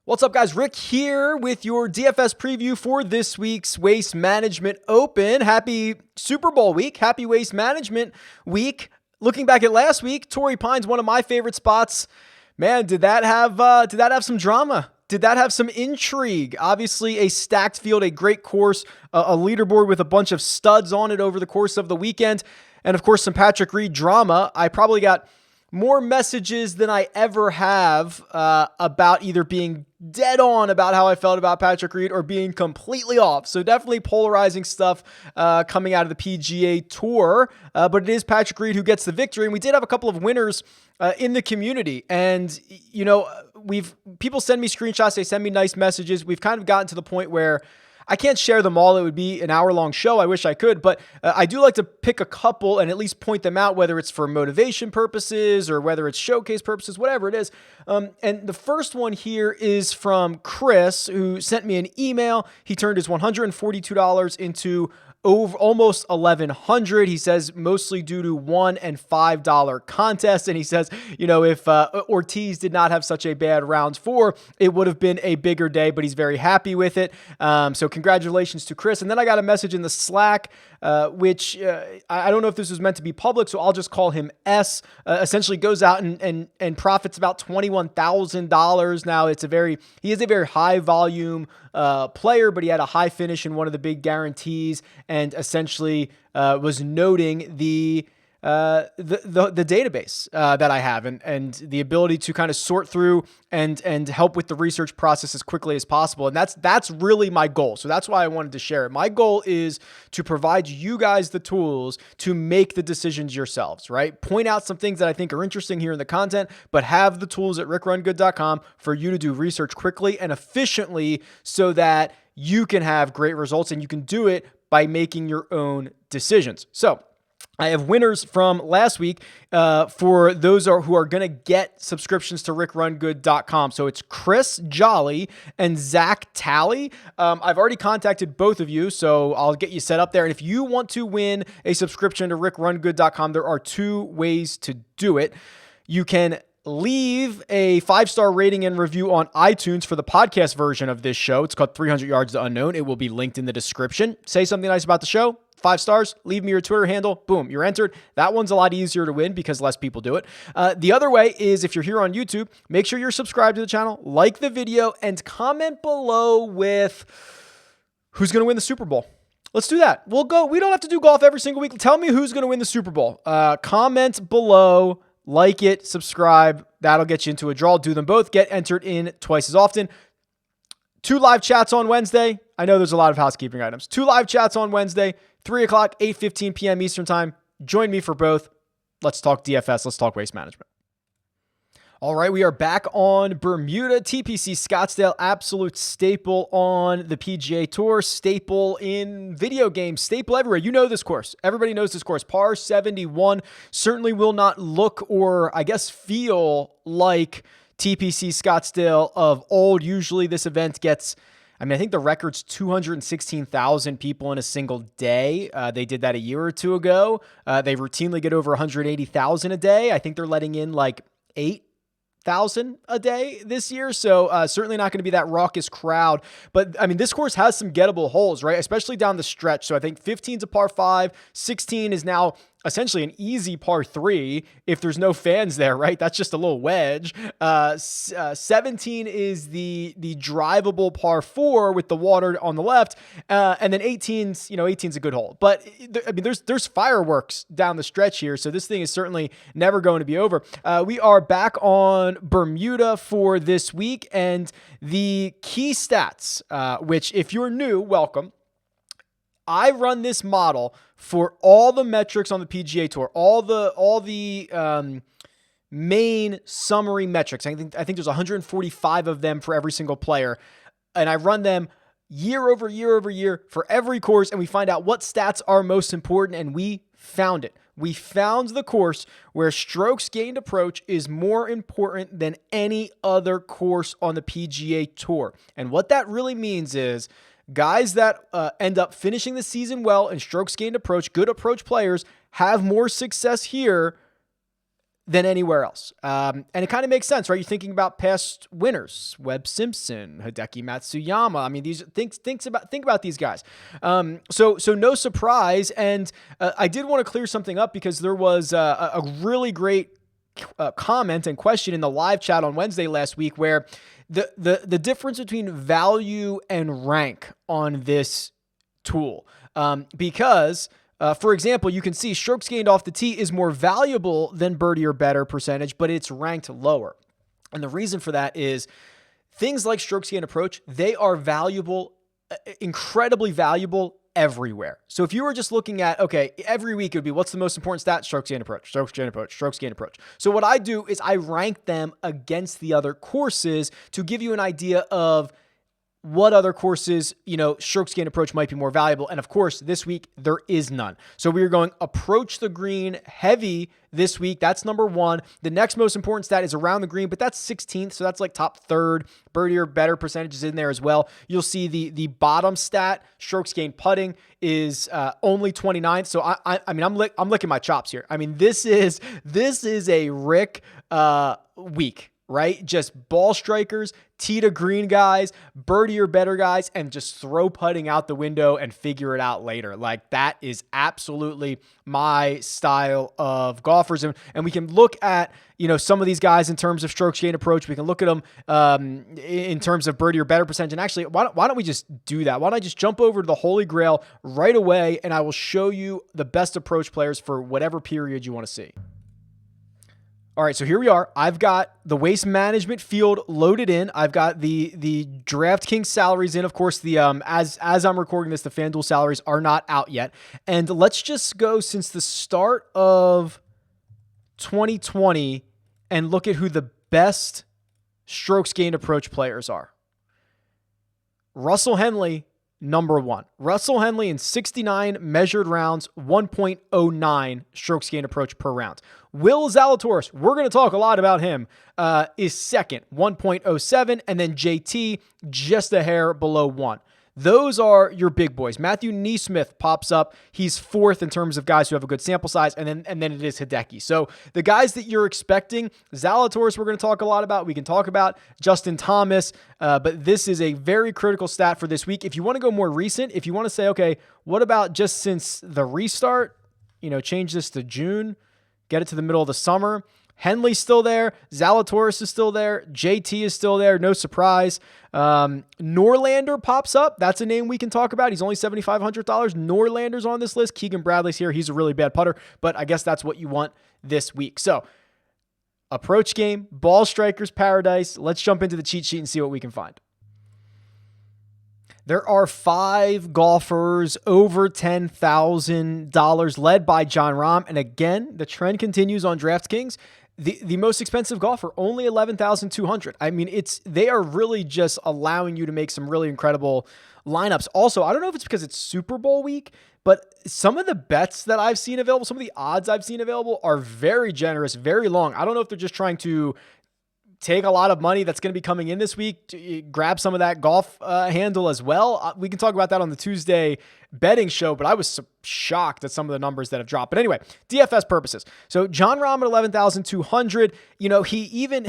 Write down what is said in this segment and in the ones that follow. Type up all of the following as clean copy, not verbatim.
What's up, guys? Rick here with your DFS preview for this week's Waste Management Open. Happy Super Bowl week. Happy Waste Management week. Looking back at last week, Torrey Pines, one of my favorite spots. Man, did that have some drama? Did that have some intrigue? Obviously, a stacked field, a great course, a leaderboard with a bunch of studs on it over the course of the weekend, and of course, some Patrick Reed drama. I probably got more messages than I ever have about either being dead on about how I felt about Patrick Reed or being completely off. So definitely polarizing stuff coming out of the PGA Tour. But it is Patrick Reed who gets the victory. And we did have a couple of winners in the community. And, you know, people send me screenshots. They send me nice messages. We've kind of gotten to the point where I can't share them all. It would be an hour-long show. I wish I could, but I do like to pick a couple and at least point them out, whether it's for motivation purposes or whether it's showcase purposes, whatever it is. And the first one here is from Chris, who sent me an email. He turned his $142 into over almost $1,100. He says mostly due to $1 and $5 contests. And he says, you know, if Ortiz did not have such a bad round 4, it would have been a bigger day, but he's very happy with it. So congratulations to Chris. And then I got a message in the Slack, which I don't know if this was meant to be public, so I'll just call him S. Essentially goes out and profits about $21,000. Now he is a very high volume player, but he had a high finish in one of the big guarantees, and essentially was noting the database that I have and the ability to kind of sort through and help with the research process as quickly as possible. And that's really my goal. So that's why I wanted to share it. My goal is to provide you guys the tools to make the decisions yourselves, right? Point out some things that I think are interesting here in the content, but have the tools at RickRunGood.com for you to do research quickly and efficiently so that you can have great results, and you can do it by making your own decisions. So I have winners from last week for those who are going to get subscriptions to RickRunGood.com. So it's Chris Jolly and Zach Talley. I've already contacted both of you, so I'll get you set up there. And if you want to win a subscription to RickRunGood.com, there are 2 ways to do it. You can leave a 5-star rating and review on iTunes for the podcast version of this show. It's called 300 Yards to Unknown. It will be linked in the description. Say something nice about the show. 5 stars, leave me your Twitter handle, boom, you're entered. That one's a lot easier to win because less people do it. The other way is if you're here on YouTube, make sure you're subscribed to the channel, like the video, and comment below with who's going to win the Super Bowl. Let's do that. We'll go. We don't have to do golf every single week. Tell me who's going to win the Super Bowl. Comment below, like it, subscribe. That'll get you into a draw. Do them both. Get entered in twice as often. 2 live chats on Wednesday. I know there's a lot of housekeeping items. 2 live chats on Wednesday, 3 o'clock, 8:15 p.m. Eastern time. Join me for both. Let's talk DFS. Let's talk waste management. All right, we are back on Bermuda. TPC Scottsdale, absolute staple on the PGA Tour, staple in video games, staple everywhere. You know this course. Everybody knows this course. Par 71 certainly will not look or, I guess, feel like TPC Scottsdale of old. Usually this event gets, I think the record's 216,000 people in a single day. They did that a year or 2 ago. They routinely get over 180,000 a day. I think they're letting in like 8,000 a day this year. So certainly not going to be that raucous crowd. But this course has some gettable holes, right? Especially down the stretch. So I think 15's a par 5, 16 is now essentially an easy par 3 if there's no fans there, right? That's just a little wedge. 17 is the drivable par 4 with the water on the left. And then 18's a good hole. But there's fireworks down the stretch here. So this thing is certainly never going to be over. We are back on Bermuda for this week, and the key stats, which if you're new, welcome. I run this model for all the metrics on the PGA Tour, all the main summary metrics. I think there's 145 of them for every single player, and I run them year over year over year for every course, and we find out what stats are most important, and we found it. We found the course where strokes gained approach is more important than any other course on the PGA Tour. And what that really means is guys that end up finishing the season well in strokes gained approach, good approach players, have more success here than anywhere else. And it kind of makes sense, right? You're thinking about past winners, Webb Simpson, Hideki Matsuyama. I mean, think about these guys. So no surprise. And I did want to clear something up because there was a really great comment and question in the live chat on Wednesday last week where the difference between value and rank on this tool, because for example, you can see strokes gained off the tee is more valuable than birdie or better percentage, but it's ranked lower. And the reason for that is things like strokes gained approach, they are valuable, incredibly valuable everywhere. So if you were just looking at, okay, every week it would be, what's the most important stat? Strokes gained approach, strokes gained approach, strokes gained approach. So what I do is I rank them against the other courses to give you an idea of what other courses, strokes gained approach might be more valuable. And of course, this week, there is none. So we are going approach the green heavy this week. That's number one. The next most important stat is around the green, but that's 16th. So that's like top third. Birdie or better percentages in there as well. You'll see the bottom stat, strokes gained putting, is only 29th. So I'm licking my chops here. I mean, this is a Rick week, right? Just ball strikers, tee to green guys, birdie or better guys, and just throw putting out the window and figure it out later. Like, that is absolutely my style of golfers. And we can look at, some of these guys in terms of strokes gained approach. We can look at them in terms of birdie or better percentage. And actually, why don't we just do that? Why don't I just jump over to the Holy Grail right away, and I will show you the best approach players for whatever period you want to see. All right, so here we are. I've got the waste management field loaded in. I've got the DraftKings salaries in. Of course, the as I'm recording this, the FanDuel salaries are not out yet. And let's just go since the start of 2020 and look at who the best strokes gained approach players are. Russell Henley, number one. Russell Henley in 69 measured rounds, 1.09 strokes gained approach per round. Will Zalatoris, we're going to talk a lot about him, is second, 1.07, and then JT just a hair below 1. Those are your big boys. Matthew Neesmith pops up. He's fourth in terms of guys who have a good sample size, and then it is Hideki. So the guys that you're expecting, Zalatoris we're going to talk a lot about. We can talk about Justin Thomas, but this is a very critical stat for this week. If you want to go more recent, if you want to say, okay, what about just since the restart, change this to June, get it to the middle of the summer. Henley's still there. Zalatoris is still there. JT is still there. No surprise. Norlander pops up. That's a name we can talk about. He's only $7,500. Norlander's on this list. Keegan Bradley's here. He's a really bad putter, but I guess that's what you want this week. So approach game, ball strikers paradise. Let's jump into the cheat sheet and see what we can find. There are 5 golfers over $10,000 led by Jon Rahm. And again, the trend continues on DraftKings. The most expensive golfer, only $11,200. I mean, they are really just allowing you to make some really incredible lineups. Also, I don't know if it's because it's Super Bowl week, but some of the bets that I've seen available, some of the odds I've seen available are very generous, very long. I don't know if they're just trying to take a lot of money that's going to be coming in this week to grab some of that golf handle as well. We can talk about that on the Tuesday betting show, but I was shocked at some of the numbers that have dropped. But anyway, DFS purposes. So Jon Rahm at 11,200, he even,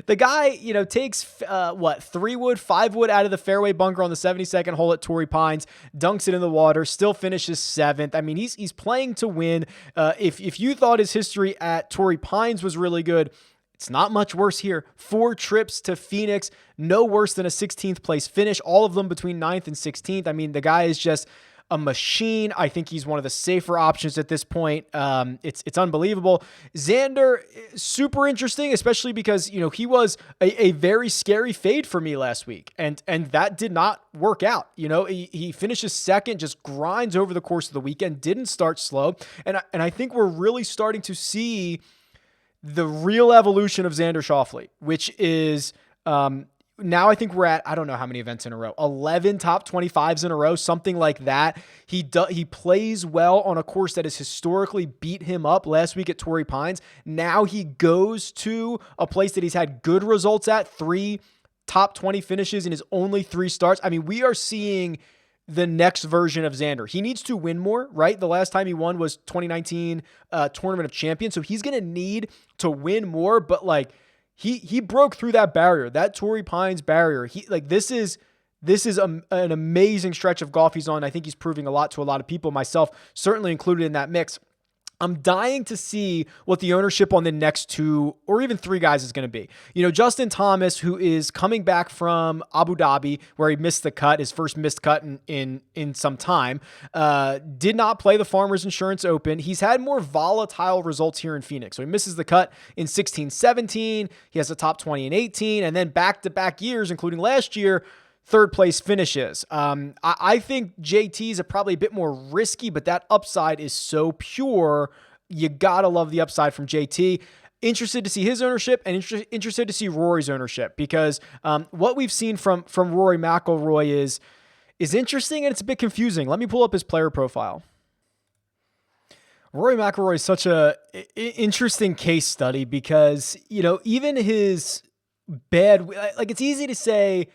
the guy, takes 3 wood, 5 wood out of the fairway bunker on the 72nd hole at Torrey Pines, dunks it in the water, still finishes 7th. I mean, he's playing to win. If you thought his history at Torrey Pines was really good, it's not much worse here. 4 trips to Phoenix, no worse than a 16th place finish, all of them between 9th and 16th. I mean, the guy is just a machine. I think he's one of the safer options at this point. It's unbelievable. Xander, super interesting, especially because, he was a very scary fade for me last week, and that did not work out. He finishes second, just grinds over the course of the weekend, didn't start slow. And I think we're really starting to see the real evolution of Xander Schauffele, which is now I think we're at, I don't know how many events in a row, 11 top 25s in a row, something like that. He plays well on a course that has historically beat him up. Last week at Torrey Pines. Now he goes to a place that he's had good results at, 3 top 20 finishes in his only 3 starts. I mean, we are seeing the next version of Xander. He needs to win more, right? The last time he won was 2019 Tournament of Champions. So he's going to need to win more, but like he broke through that barrier, that Torrey Pines barrier. This is an amazing stretch of golf he's on. I think he's proving a lot to a lot of people, myself certainly included in that mix. I'm dying to see what the ownership on the next 2 or even 3 guys is going to be. Justin Thomas, who is coming back from Abu Dhabi, where he missed the cut, his first missed cut in some time, did not play the Farmers Insurance Open. He's had more volatile results here in Phoenix. So he misses the cut in 16, 17. He has a top 20 in 18, and then back-to-back years, including last year, third place finishes. I think JT's are probably a bit more risky, but that upside is so pure. You gotta love the upside from JT. Interested to see his ownership and interested to see Rory's ownership, because what we've seen from Rory McIlroy is interesting, and it's a bit confusing. Let me pull up his player profile. Rory McIlroy is such a interesting case study because, even his bad, like it's easy to say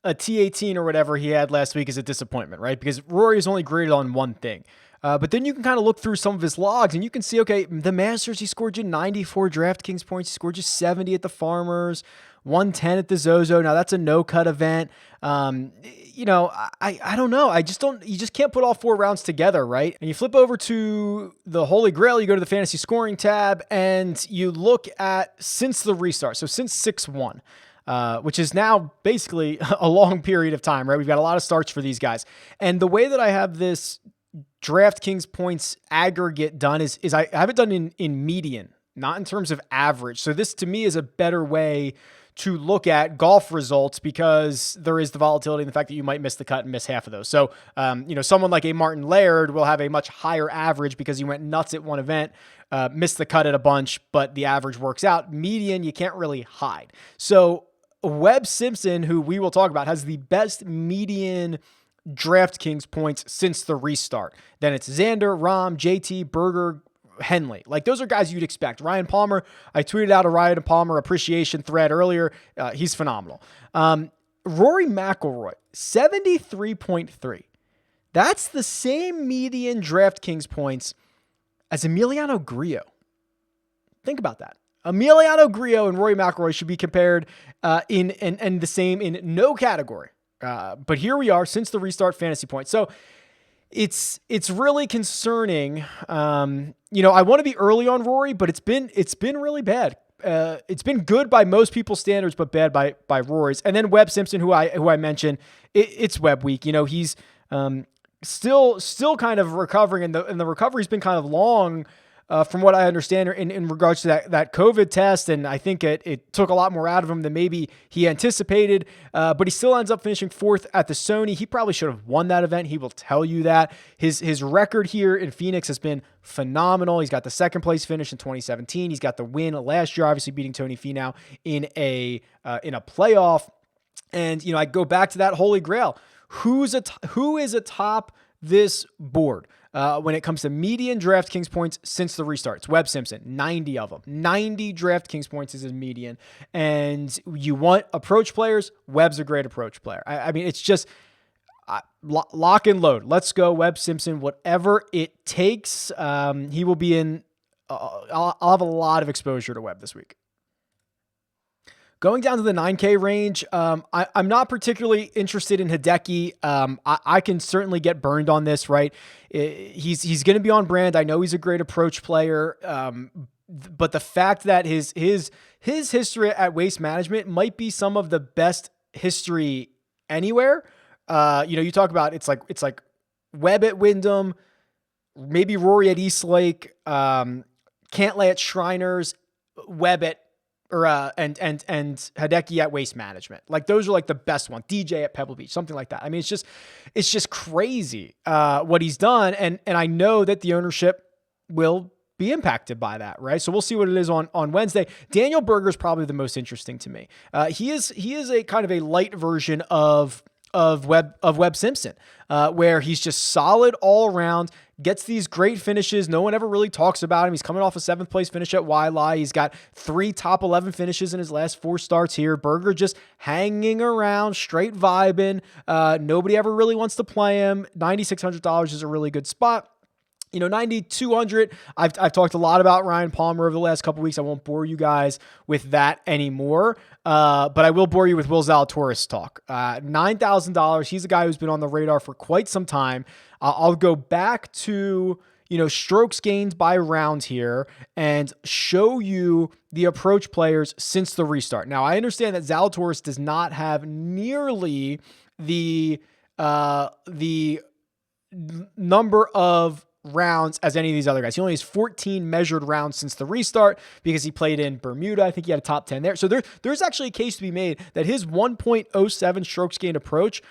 a T18 or whatever he had last week is a disappointment, right? Because Rory is only graded on one thing. But then you can kind of look through some of his logs and you can see, okay, the Masters, he scored you 94 DraftKings points. He scored you 70 at the Farmers, 110 at the Zozo. Now that's a no-cut event. I don't know. You just can't put all 4 rounds together, right? And you flip over to the Holy Grail, you go to the fantasy scoring tab and you look at since the restart. So since 6-1. Which is now basically a long period of time, right? We've got a lot of starts for these guys. And the way that I have this DraftKings points aggregate done is I have it done in median, not in terms of average. So this to me is a better way to look at golf results because there is the volatility in the fact that you might miss the cut and miss half of those. So, someone like a Martin Laird will have a much higher average because he went nuts at one event, missed the cut at a bunch, but the average works out. Median, you can't really hide. So Webb Simpson, who we will talk about, has the best median DraftKings points since the restart. Then it's Xander, Rahm, JT, Berger, Henley. Like those are guys you'd expect. Ryan Palmer, I tweeted out a Ryan Palmer appreciation thread earlier. He's phenomenal. Rory McIlroy, 73.3. That's the same median DraftKings points as Emiliano Grillo. Think about that. Emiliano Grillo and Rory McIlroy should be compared in the same in no category. But here we are since the restart fantasy points. So it's really concerning. I want to be early on Rory, but it's been really bad. It's been good by most people's standards, but bad by Rory's. And then Webb Simpson, who I mentioned, it's Webb week. He's still kind of recovering, and the recovery's been kind of long. From what I understand in regards to that COVID test. And I think it took a lot more out of him than maybe he anticipated, but he still ends up finishing 4th at the Sony. He probably should have won that event. He will tell you that. His record here in Phoenix has been phenomenal. He's got the 2nd place finish in 2017. He's got the win last year, obviously beating Tony Finau in a playoff. And, I go back to that Holy Grail. Who is atop this board? When it comes to median DraftKings points since the restart? It's Webb Simpson, 90 of them. 90 DraftKings points is his median. And you want approach players? Webb's a great approach player. I mean, it's just lock and load. Let's go, Webb Simpson, whatever it takes. He will be in, I'll have a lot of exposure to Webb this week. Going down to the 9K range, I'm not particularly interested in Hideki. I can certainly get burned on this, right? He's going to be on brand. I know he's a great approach player, but the fact that his history at Waste Management might be some of the best history anywhere. You talk about it's like Webb at Wyndham, maybe Rory at Eastlake, Cantlay at Shriners, Webb at and Hideki at Waste Management. Like those are like the best ones. DJ at Pebble Beach, something like that. I mean, it's just crazy what he's done, and I know that the ownership will be impacted by that, right? So we'll see what it is on Wednesday. Daniel Berger is probably the most interesting to me. He is a kind of a light version of Webb Simpson, where he's just solid all around. gets these great finishes. No one ever really talks about him. He's coming off a 7th place finish at Waialae. He's got 3 top 11 finishes in his last 4 starts here. Berger just hanging around, straight vibing. Nobody ever really wants to play him. $9,600 is a really good spot. 9,200. I've talked a lot about Ryan Palmer over the last couple weeks. I won't bore you guys with that anymore. But I will bore you with Will Zalatoris talk. $9,000. He's a guy who's been on the radar for quite some time. I'll go back to, strokes gained by round here and show you the approach players since the restart. Now, I understand that Zalatoris does not have nearly the number of rounds as any of these other guys. He only has 14 measured rounds since the restart because he played in Bermuda. I think he had a top 10 there. So there's actually a case to be made that his 1.07 strokes gained approach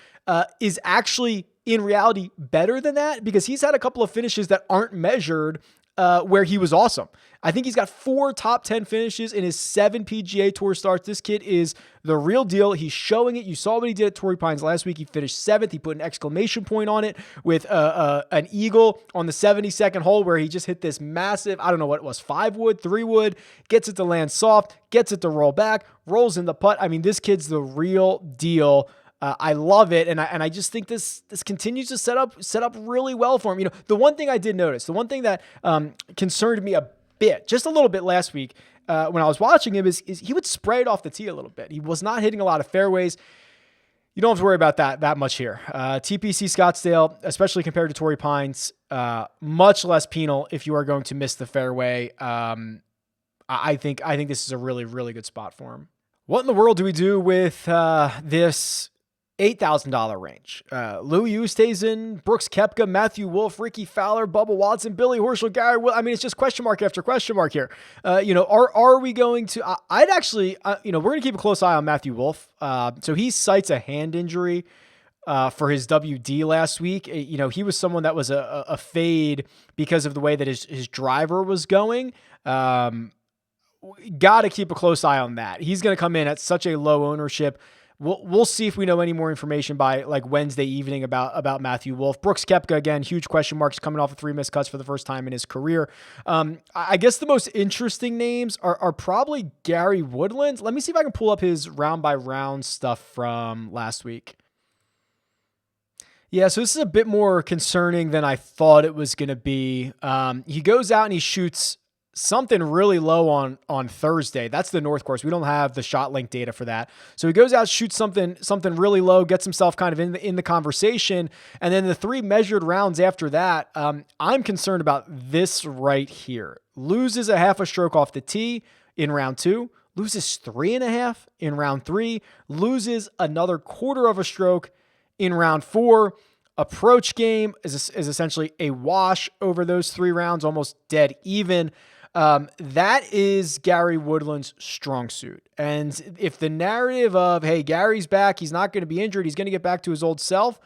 is actually in reality better than that, because he's had a couple of finishes that aren't measured where he was awesome. I think he's got 4 top 10 finishes in his 7 PGA Tour starts. This kid is the real deal. He's showing it. You saw what he did at Torrey Pines last week. He finished 7th. He put an exclamation point on it with an eagle on the 72nd hole where he just hit this massive, I don't know what it was, 5-wood, 3-wood, gets it to land soft, gets it to roll back, rolls in the putt. I mean, this kid's the real deal. I love it, and I just think this continues to set up really well for him. The one thing I did notice, the one thing that concerned me a bit, just a little bit last week when I was watching him, is he would spray it off the tee a little bit. He was not hitting a lot of fairways. You don't have to worry about that much here. TPC Scottsdale, especially compared to Torrey Pines, much less penal if you are going to miss the fairway. I think this is a really, really good spot for him. What in the world do we do with this $8,000 range? Louis Oosthuizen, Brooks Koepka, Matthew Wolff, Ricky Fowler, Bubba Watson, Billy Horschel, Gary Will. I mean, it's just question mark after question mark here. Are we going to? I'd actually, we're going to keep a close eye on Matthew Wolff. So he cites a hand injury for his WD last week. He was someone that was a fade because of the way that his driver was going. Got to keep a close eye on that. He's going to come in at such a low ownership. We'll see if we know any more information by like Wednesday evening about Matthew Wolff. Brooks Koepka, again, huge question marks, coming off of 3 missed cuts for the first time in his career. I guess the most interesting names are probably Gary Woodland. Let me see if I can pull up his round by round stuff from last week. Yeah, so this is a bit more concerning than I thought it was going to be. He goes out and he shoots something really low on Thursday. That's the North Course. We don't have the shot link data for that. So he goes out, shoots something really low, gets himself kind of in the conversation. And then the 3 measured rounds after that, I'm concerned about this right here. Loses a half a stroke off the tee in round 2, loses 3.5 in round 3, loses another quarter of a stroke in round 4. Approach game is essentially a wash over those 3 rounds, almost dead even. That is Gary Woodland's strong suit. And if the narrative of, hey, Gary's back, he's not going to be injured, he's going to get back to his old self,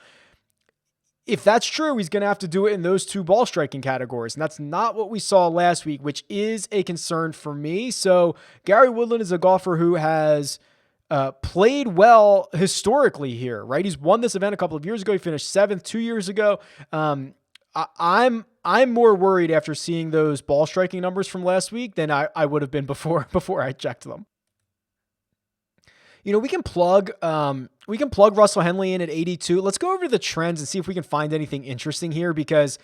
if that's true, he's going to have to do it in those 2 ball striking categories. And that's not what we saw last week, which is a concern for me. So Gary Woodland is a golfer who has played well historically here, right? He's won this event a couple of years ago. He finished 7th 2 years ago. I'm more worried after seeing those ball striking numbers from last week than I would have been before I checked them. We can plug Russell Henley in at 82. Let's go over to the trends and see if we can find anything interesting here, because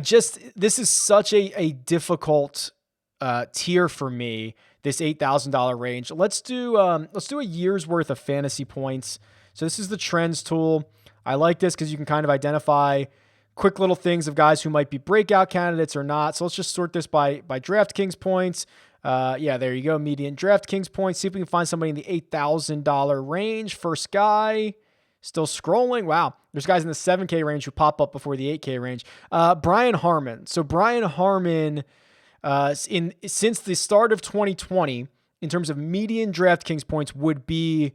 this is such a difficult tier for me, this $8,000 range. Let's do a year's worth of fantasy points. So this is the trends tool. I like this because you can kind of identify quick little things of guys who might be breakout candidates or not. So let's just sort this by DraftKings points. Yeah, there you go. Median DraftKings points. See if we can find somebody in the $8,000 range. First guy, still scrolling. Wow. There's guys in the 7K range who pop up before the 8K range. Brian Harman. So Brian Harman, since the start of 2020, in terms of median DraftKings points, would be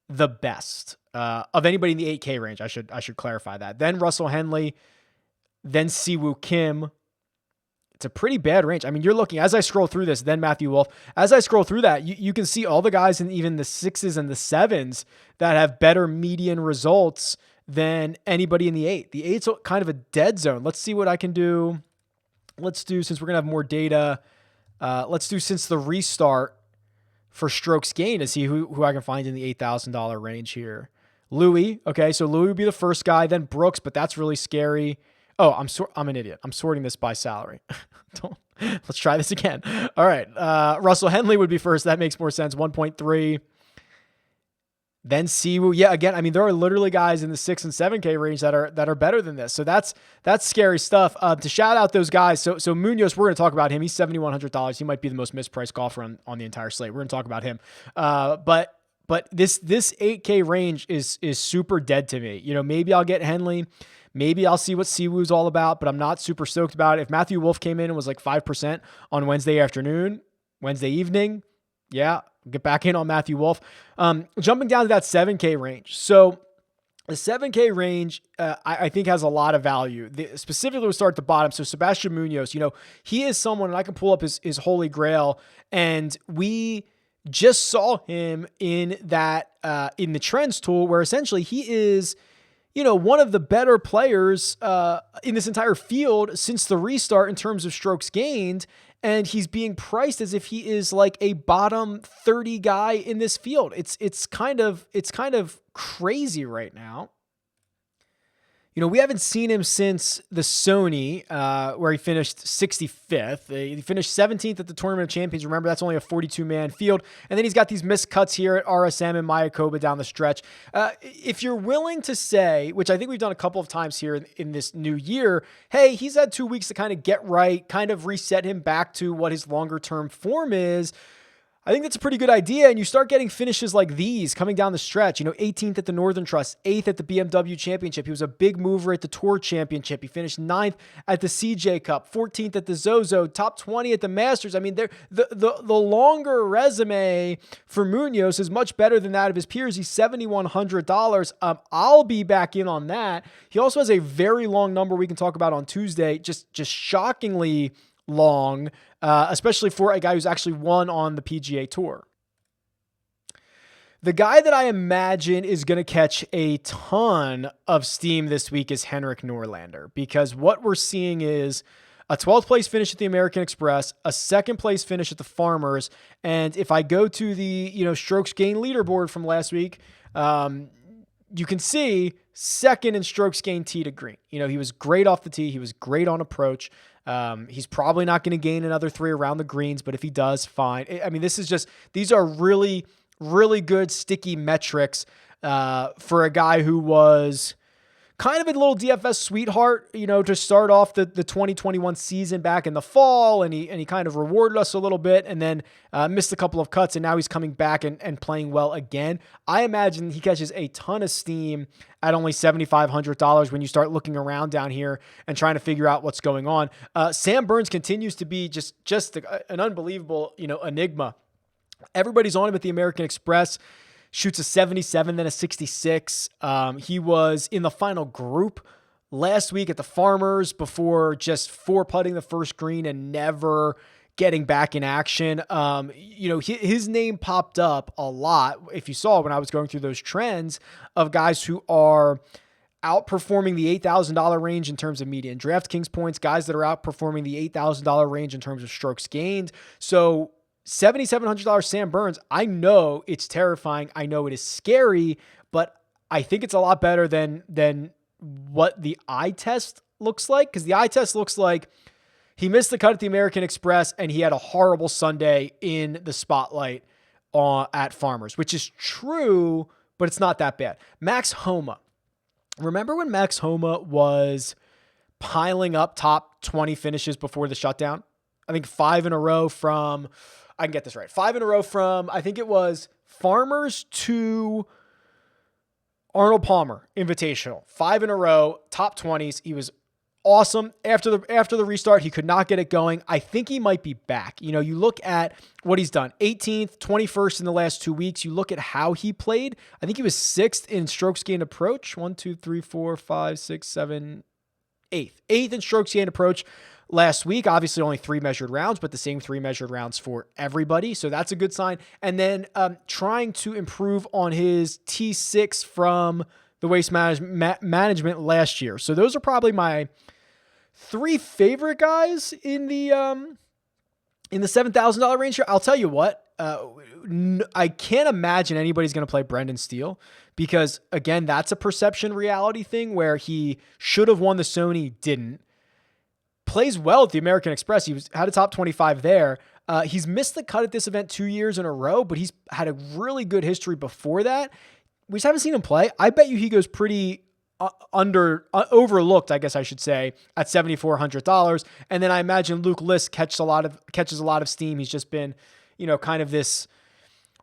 the best of anybody in the 8K range. I should clarify that. Then Russell Henley, then Siwoo Kim. It's a pretty bad range. I mean, you're looking, as I scroll through this, then Matthew Wolff. As I scroll through that, you can see all the guys in even the 6s and the 7s that have better median results than anybody in the 8. The 8's kind of a dead zone. Let's see what I can do. Let's do, since we're going to have more data, let's do since the restart for strokes gained to see who I can find in the $8,000 range here. Louis. Okay, so Louis would be the first guy, then Brooks, but that's really scary. Oh, I'm an idiot. I'm sorting this by salary. Let's try this again. All right. Russell Henley would be first. That makes more sense. 1.3. Then Siwoo. Yeah, again, I mean, there are literally guys in the 6 and 7K range that are better than this. So that's scary stuff. To shout out those guys. So Munoz, we're going to talk about him. He's $7,100. He might be the most mispriced golfer on the entire slate. We're going to talk about him. But this 8K range is super dead to me. You know, maybe I'll get Henley. Maybe I'll see what Siwoo's all about, but I'm not super stoked about it. If Matthew Wolff came in and was like 5% on Wednesday afternoon, Wednesday evening, yeah, get back in on Matthew Wolff. Jumping down to that 7K range. So the 7K range, I think has a lot of value. Specifically, we'll start at the bottom. So Sebastian Munoz, you know, he is someone, and I can pull up his holy grail, and we just saw him in that, in the trends tool, where essentially he is, you know, one of the better players in this entire field since the restart in terms of strokes gained. And he's being priced as if he is like a bottom 30 guy in this field. It's kind of crazy right now. You know, we haven't seen him since the Sony, where he finished 65th. He finished 17th at the Tournament of Champions. Remember, that's only a 42-man field. And then he's got these missed cuts here at RSM and Mayakoba down the stretch. If you're willing to say, which I think we've done a couple of times here in this new year, hey, he's had 2 weeks to kind of get right, kind of reset him back to what his longer-term form is, I think that's a pretty good idea. And you start getting finishes like these coming down the stretch. You know, 18th at the Northern Trust, 8th at the BMW Championship. He was a big mover at the Tour Championship. He finished 9th at the CJ Cup, 14th at the Zozo, top 20 at the Masters. I mean, the longer resume for Munoz is much better than that of his peers. He's $7,100. I'll be back in on that. He also has a very long number we can talk about on Tuesday, just shockingly long, especially for a guy who's actually won on the PGA Tour. The guy that I imagine is going to catch a ton of steam this week is Henrik Norlander, because what we're seeing is a 12th place finish at the American Express, a 2nd place finish at the Farmers, and if I go to the strokes gain leaderboard from last week, you can see 2nd in strokes gain tee to green. You know, he was great off the tee. He was great on approach. He's probably not going to gain another 3 around the greens, but if he does, fine. I mean, these are really, really good sticky metrics for a guy who was kind of a little DFS sweetheart, to start off the 2021 season back in the fall, and he kind of rewarded us a little bit, and then missed a couple of cuts, and now he's coming back and playing well again. I imagine he catches a ton of steam at only $7,500 when you start looking around down here and trying to figure out what's going on. Sam Burns continues to be just an unbelievable enigma. Everybody's on him at the American Express. Shoots a 77, then a 66. He was in the final group last week at the Farmers before just 4-putting the first green and never getting back in action. His name popped up a lot, if you saw when I was going through those trends of guys who are outperforming the $8,000 range in terms of median DraftKings points, guys that are outperforming the $8,000 range in terms of strokes gained. So $7,700 Sam Burns, I know it's terrifying. I know it is scary, but I think it's a lot better than what the eye test looks like, because the eye test looks like he missed the cut at the American Express and he had a horrible Sunday in the spotlight at Farmers, which is true, but it's not that bad. Max Homa. Remember when Max Homa was piling up top 20 finishes before the shutdown? I think 5 in a row from... I can get this right. 5 in a row from, I think it was Farmers to Arnold Palmer Invitational. 5 in a row, top 20s. He was awesome. After the restart, he could not get it going. I think he might be back. You look at what he's done. 18th, 21st in the last 2 weeks. You look at how he played. I think he was 6th in strokes gained approach. 1, 2, 3, 4, 5, 6, 7, 8th. 8th in strokes gained approach. Last week, obviously only 3 measured rounds, but the same 3 measured rounds for everybody. So that's a good sign. And then trying to improve on his T6 from the waste management last year. So those are probably my 3 favorite guys in the $7,000 range here. I'll tell you what, I can't imagine anybody's going to play Brendan Steele because, again, that's a perception reality thing where he should have won the Sony, didn't. Plays well at the American Express. He had a top 25 there. He's missed the cut at this event 2 years in a row, but he's had a really good history before that. We just haven't seen him play. I bet you he goes pretty overlooked, I guess I should say, at $7,400. And then I imagine Luke List catches a lot of steam. He's just been, kind of this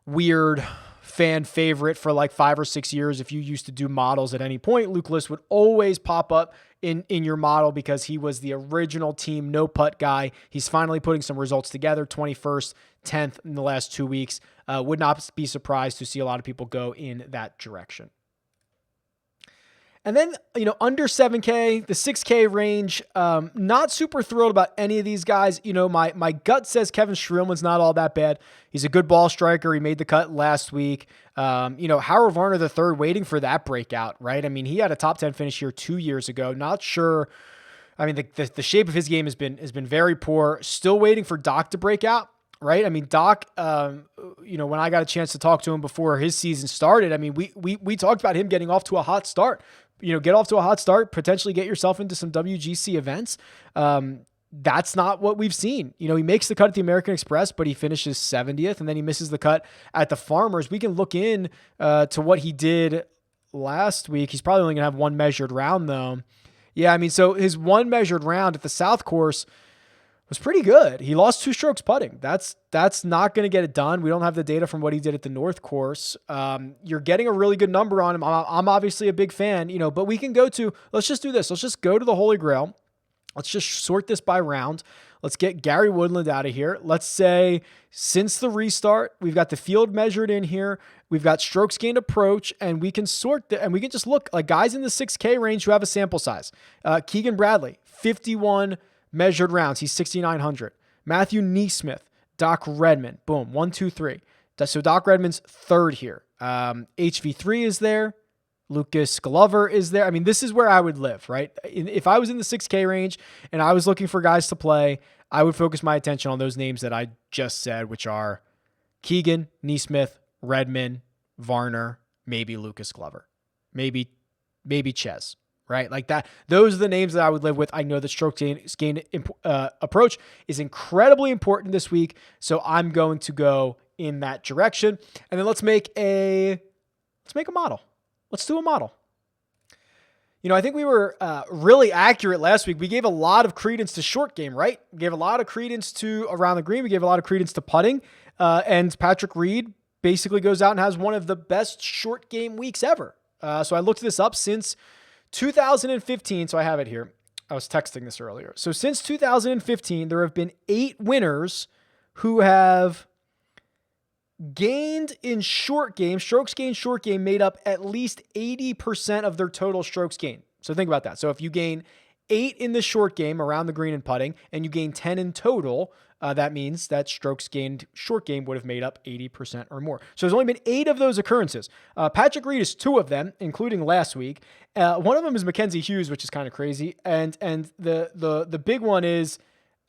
weird fan favorite for like 5 or 6 years. If you used to do models at any point, Luke List would always pop up in your model because he was the original team no putt guy. He's finally putting some results together. 21st, 10th in the last 2 weeks. Would not be surprised to see a lot of people go in that direction. And then, under 7K, the 6K range, not super thrilled about any of these guys. My gut says Kevin Streelman's not all that bad. He's a good ball striker. He made the cut last week. Howard Varner III waiting for that breakout, right? I mean, he had a top 10 finish here 2 years ago. Not sure. I mean, the shape of his game has been very poor. Still waiting for Doc to break out. Right. I mean, Doc, when I got a chance to talk to him before his season started, I mean, we talked about him getting off to a hot start. Get off to a hot start, potentially get yourself into some WGC events. That's not what we've seen. He makes the cut at the American Express, but he finishes 70th, and then he misses the cut at the Farmers. We can look in to what he did last week. He's probably only going to have one measured round, though. Yeah, I mean, so his one measured round at the South Course was pretty good. He lost 2 strokes putting. That's not going to get it done. We don't have the data from what he did at the North Course. You're getting a really good number on him. I'm obviously a big fan, but we can let's just do this. Let's just go to the Holy Grail. Let's just sort this by round. Let's get Gary Woodland out of here. Let's say since the restart, we've got the field measured in here. We've got strokes gained approach, and we can and we can just look like guys in the 6K range who have a sample size. Keegan Bradley, 51 measured rounds. He's 6,900. Matthew Neesmith, Doc Redman. Boom. 1, 2, 3. So Doc Redman's third here. HV3 is there. Lucas Glover is there. I mean, this is where I would live, right? If I was in the 6K range and I was looking for guys to play, I would focus my attention on those names that I just said, which are Keegan, Neesmith, Redman, Varner, maybe Lucas Glover, maybe Ches. Right? Like that. Those are the names that I would live with. I know the stroke gain approach is incredibly important this week. So I'm going to go in that direction. And then let's make a model. Let's do a model. I think we were really accurate last week. We gave a lot of credence to short game, right? We gave a lot of credence to around the green. We gave a lot of credence to putting. And Patrick Reed basically goes out and has one of the best short game weeks ever. So I looked this up since 2015, so I have it here. I was texting this earlier. So since 2015, there have been 8 winners who have gained in short game, strokes gained short game made up at least 80% of their total strokes gained. So think about that. So if you gain 8 in the short game around the green and putting, and you gain 10 in total, that means that strokes gained short game would have made up 80% or more. So there's only been 8 of those occurrences. Patrick Reed is 2 of them, including last week. One of them is Mackenzie Hughes, which is kind of crazy. And the big one is,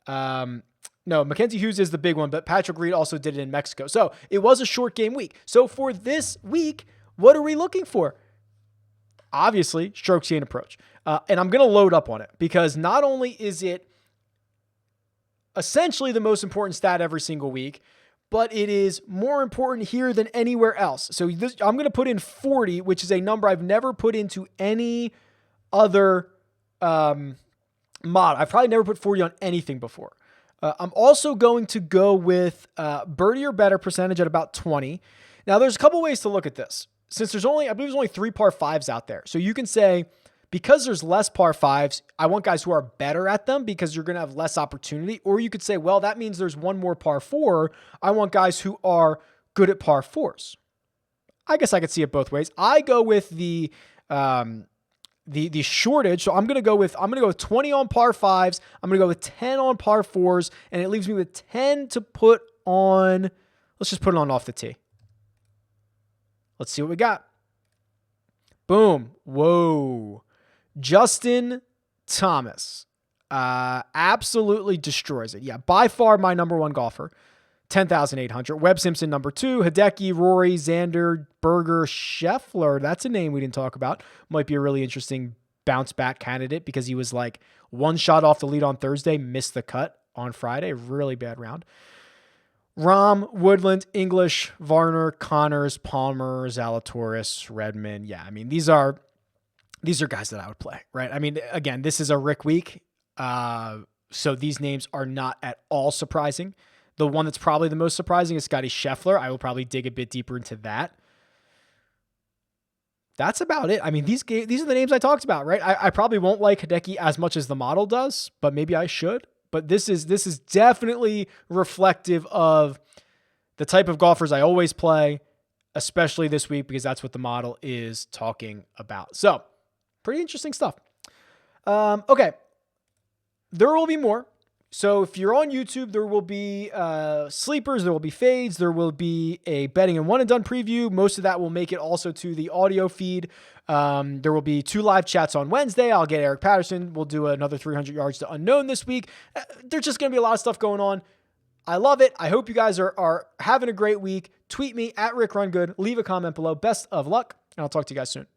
Mackenzie Hughes is the big one, but Patrick Reed also did it in Mexico. So it was a short game week. So for this week, what are we looking for? Obviously, strokes gained approach. And I'm going to load up on it because not only is it essentially the most important stat every single week, but it is more important here than anywhere else. So I'm going to put in 40, which is a number I've never put into any other mod. I've probably never put 40 on anything before. I'm also going to go with birdie or better percentage at about 20. Now, there's a couple ways to look at this. Since I believe there's only 3 par 5s out there. So you can say, because there's less par 5s, I want guys who are better at them because you're going to have less opportunity. Or you could say, well, that means there's 1 more par 4. I want guys who are good at par 4s. I guess I could see it both ways. I go with the shortage. So I'm going to go with 20 on par 5s. I'm going to go with 10 on par 4s, and it leaves me with 10 to put on. Let's just put it on off the tee. Let's see what we got. Boom. Whoa. Justin Thomas absolutely destroys it. Yeah, by far my number one golfer. 10,800. Webb Simpson, number 2. Hideki, Rory, Xander, Berger, Scheffler. That's a name we didn't talk about. Might be a really interesting bounce back candidate because he was like one shot off the lead on Thursday, missed the cut on Friday. Really bad round. Rahm, Woodland, English, Varner, Connors, Palmer, Zalatoris, Redmond. Yeah, I mean, these are guys that I would play, right? I mean, again, this is a Rick week. So these names are not at all surprising. The one that's probably the most surprising is Scotty Scheffler. I will probably dig a bit deeper into that. That's about it. I mean, these are the names I talked about, right? I probably won't like Hideki as much as the model does, but maybe I should. But this is definitely reflective of the type of golfers I always play, especially this week, because that's what the model is talking about. So pretty interesting stuff. Okay. There will be more. So if you're on YouTube, there will be sleepers, there will be fades, there will be a betting and one and done preview. Most of that will make it also to the audio feed. There will be 2 live chats on Wednesday. I'll get Eric Patterson. We'll do another 300 yards to unknown this week. There's just going to be a lot of stuff going on. I love it. I hope you guys are having a great week. Tweet me at RickRunGood. Leave a comment below. Best of luck, and I'll talk to you guys soon.